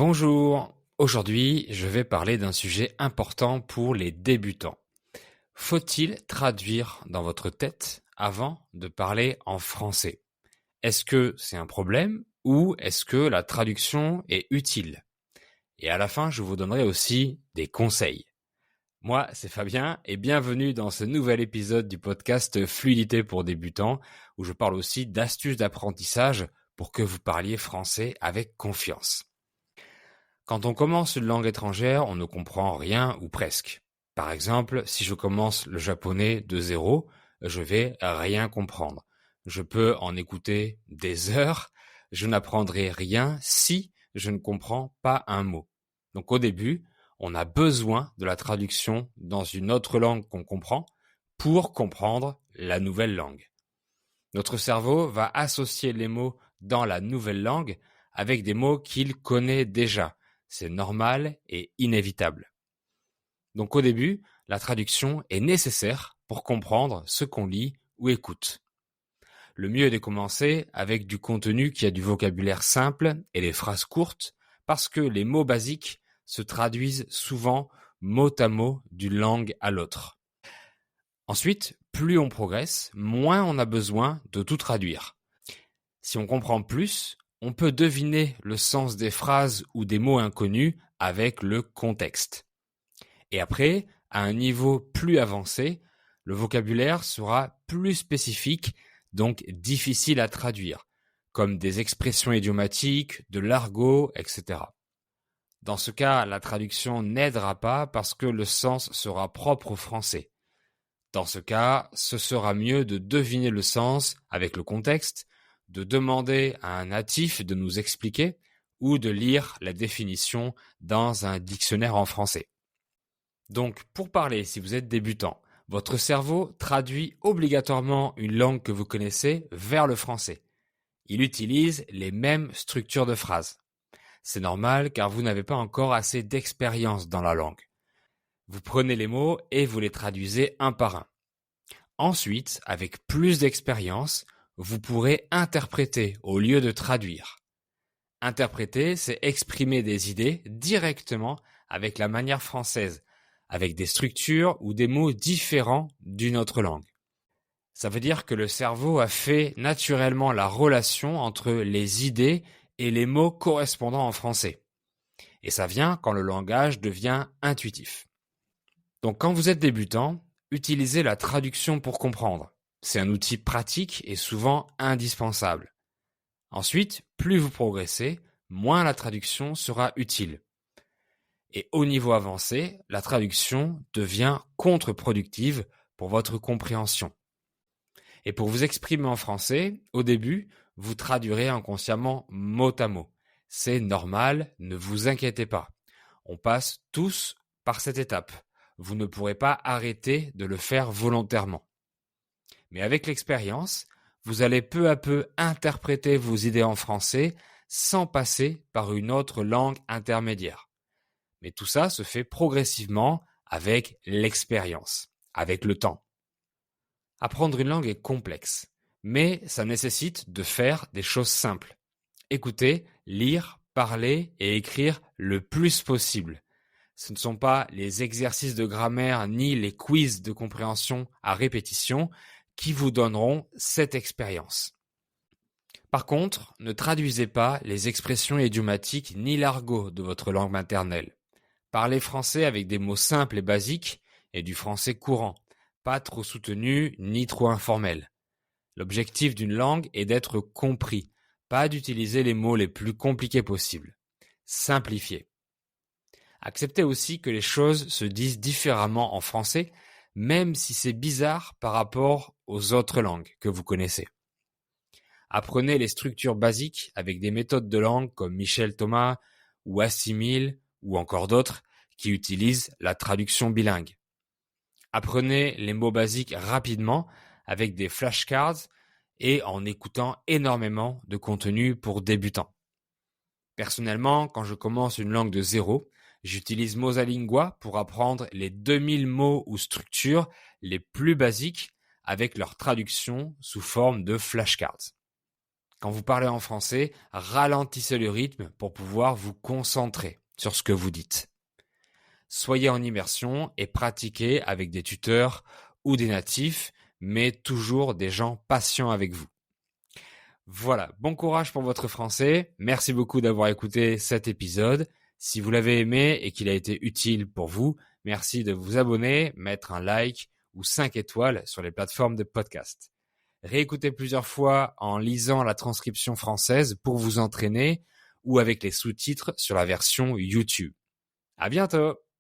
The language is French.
Bonjour, aujourd'hui je vais parler d'un sujet important pour les débutants. Faut-il traduire dans votre tête avant de parler en français? Est-ce que c'est un problème ou est-ce que la traduction est utile? Et à la fin, je vous donnerai aussi des conseils. Moi, c'est Fabien et bienvenue dans ce nouvel épisode du podcast Fluidité pour débutants où je parle aussi d'astuces d'apprentissage pour que vous parliez français avec confiance. Quand on commence une langue étrangère, on ne comprend rien ou presque. Par exemple, si je commence le japonais de zéro, je vais rien comprendre. Je peux en écouter des heures, je n'apprendrai rien si je ne comprends pas un mot. Donc au début, on a besoin de la traduction dans une autre langue qu'on comprend pour comprendre la nouvelle langue. Notre cerveau va associer les mots dans la nouvelle langue avec des mots qu'il connaît déjà. C'est normal et inévitable. Donc au début, la traduction est nécessaire pour comprendre ce qu'on lit ou écoute. Le mieux est de commencer avec du contenu qui a du vocabulaire simple et des phrases courtes parce que les mots basiques se traduisent souvent mot à mot d'une langue à l'autre. Ensuite, plus on progresse, moins on a besoin de tout traduire. Si on comprend plus, on peut deviner le sens des phrases ou des mots inconnus avec le contexte. Et après, à un niveau plus avancé, le vocabulaire sera plus spécifique, donc difficile à traduire, comme des expressions idiomatiques, de l'argot, etc. Dans ce cas, la traduction n'aidera pas parce que le sens sera propre au français. Dans ce cas, ce sera mieux de deviner le sens avec le contexte, de demander à un natif de nous expliquer ou de lire la définition dans un dictionnaire en français. Donc, pour parler, si vous êtes débutant, votre cerveau traduit obligatoirement une langue que vous connaissez vers le français. Il utilise les mêmes structures de phrases. C'est normal car vous n'avez pas encore assez d'expérience dans la langue. Vous prenez les mots et vous les traduisez un par un. Ensuite, avec plus d'expérience, vous pourrez interpréter au lieu de traduire. Interpréter, c'est exprimer des idées directement avec la manière française, avec des structures ou des mots différents d'une autre langue. Ça veut dire que le cerveau a fait naturellement la relation entre les idées et les mots correspondants en français. Et ça vient quand le langage devient intuitif. Donc quand vous êtes débutant, utilisez la traduction pour comprendre. C'est un outil pratique et souvent indispensable. Ensuite, plus vous progressez, moins la traduction sera utile. Et au niveau avancé, la traduction devient contre-productive pour votre compréhension. Et pour vous exprimer en français, au début, vous traduirez inconsciemment mot à mot. C'est normal, ne vous inquiétez pas. On passe tous par cette étape. Vous ne pourrez pas arrêter de le faire volontairement. Mais avec l'expérience, vous allez peu à peu interpréter vos idées en français sans passer par une autre langue intermédiaire. Mais tout ça se fait progressivement avec l'expérience, avec le temps. Apprendre une langue est complexe, mais ça nécessite de faire des choses simples. Écouter, lire, parler et écrire le plus possible. Ce ne sont pas les exercices de grammaire ni les quiz de compréhension à répétition qui vous donneront cette expérience. Par contre, ne traduisez pas les expressions idiomatiques ni l'argot de votre langue maternelle. Parlez français avec des mots simples et basiques et du français courant, pas trop soutenu ni trop informel. L'objectif d'une langue est d'être compris, pas d'utiliser les mots les plus compliqués possibles. Simplifiez. Acceptez aussi que les choses se disent différemment en français, même si c'est bizarre par rapport aux autres langues que vous connaissez. Apprenez les structures basiques avec des méthodes de langue comme Michel Thomas ou Assimil ou encore d'autres qui utilisent la traduction bilingue. Apprenez les mots basiques rapidement avec des flashcards et en écoutant énormément de contenu pour débutants. Personnellement, quand je commence une langue de zéro, j'utilise Mosalingua pour apprendre les 2000 mots ou structures les plus basiques avec leur traduction sous forme de flashcards. Quand vous parlez en français, ralentissez le rythme pour pouvoir vous concentrer sur ce que vous dites. Soyez en immersion et pratiquez avec des tuteurs ou des natifs, mais toujours des gens patients avec vous. Voilà, bon courage pour votre français. Merci beaucoup d'avoir écouté cet épisode. Si vous l'avez aimé et qu'il a été utile pour vous, merci de vous abonner, mettre un like ou 5 étoiles sur les plateformes de podcast. Réécoutez plusieurs fois en lisant la transcription française pour vous entraîner ou avec les sous-titres sur la version YouTube. À bientôt!